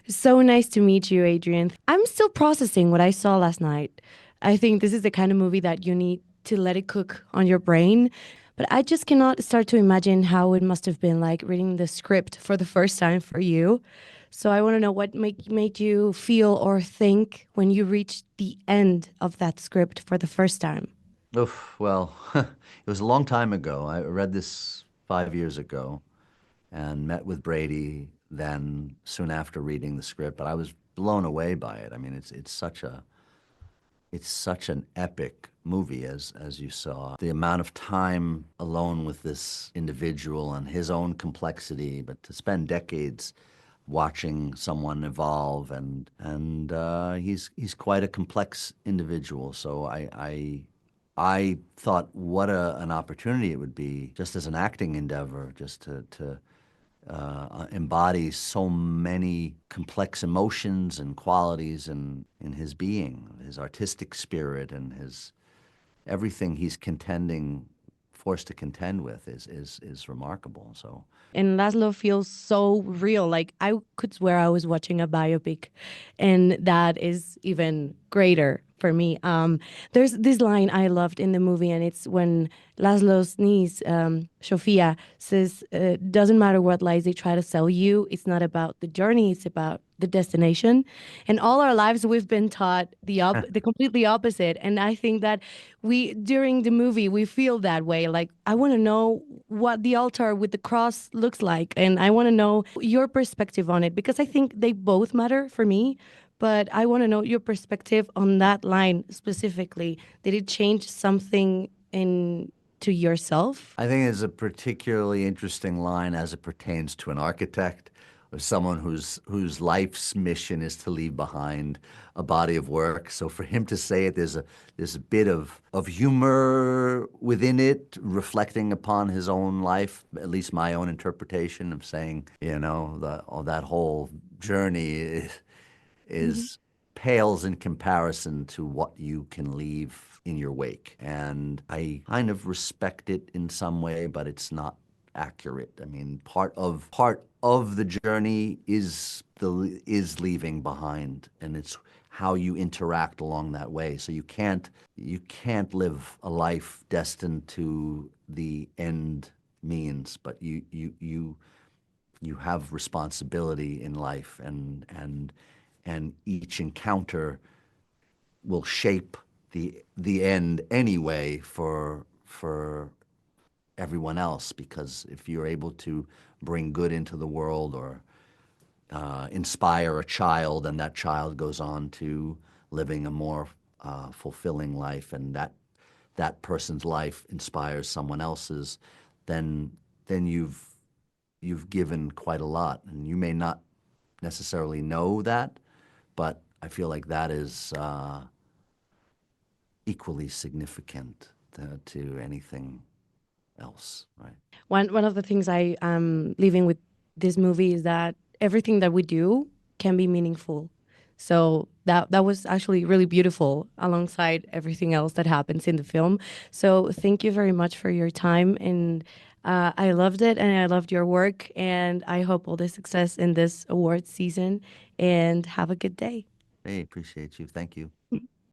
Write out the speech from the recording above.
So nice to meet you, Adrian. I'm still processing what I saw last night. I think this is the kind of movie that you need to let it cook on your brain. But I just cannot start to imagine how it must have been like reading the script for the first time for you. So I want to know what made you feel or think when you reached the end of that script for the first time. Oof, well, it was a long time ago. I read this 5 years ago and met with Brady then soon after reading the script, but I was blown away by it. I mean, it's such an epic movie as you saw. The amount of time alone with this individual and his own complexity, but to spend decades watching someone evolve and he's quite a complex individual. So I thought what an opportunity it would be just as an acting endeavor, just to embody so many complex emotions and qualities in his being, his artistic spirit and his everything he's forced to contend with is remarkable. So And Laszlo feels so real. Like I could swear I was watching a biopic, and that is even greater for me. There's this line I loved in the movie, and it's when Laszlo's niece, Sofia, says, "Doesn't matter what lies they try to sell you. It's not about the journey; it's about the destination." And all our lives, we've been taught the completely opposite. And I think that we during the movie we feel that way. Like I want to know what the altar with the cross looks like, and I want to know your perspective on it because I think they both matter for me. But I want to know your perspective on that line specifically. Did it change something in to yourself? I think it's a particularly interesting line as it pertains to an architect or someone whose life's mission is to leave behind a body of work. So for him to say it, there's a bit of humor within it, reflecting upon his own life, at least my own interpretation of saying, that whole journey Mhm. is pales in comparison to what you can leave in your wake. And I kind of respect it in some way, but it's not accurate. I mean, part of the journey is leaving behind, and it's how you interact along that way. So you can't live a life destined to the end means, but you have responsibility in life, and each encounter will shape the end anyway for everyone else, because if you're able to bring good into the world or inspire a child, and that child goes on to living a more fulfilling life, and that person's life inspires someone else's, then then you've given quite a lot, and you may not necessarily know that, but I feel like that is equally significant to anything else, right? One of the things I am leaving with this movie is that everything that we do can be meaningful. So that was actually really beautiful alongside everything else that happens in the film. So thank you very much for your time, and I loved it and I loved your work, and I hope all the success in this award season, and have a good day. Hey, appreciate you. Thank you.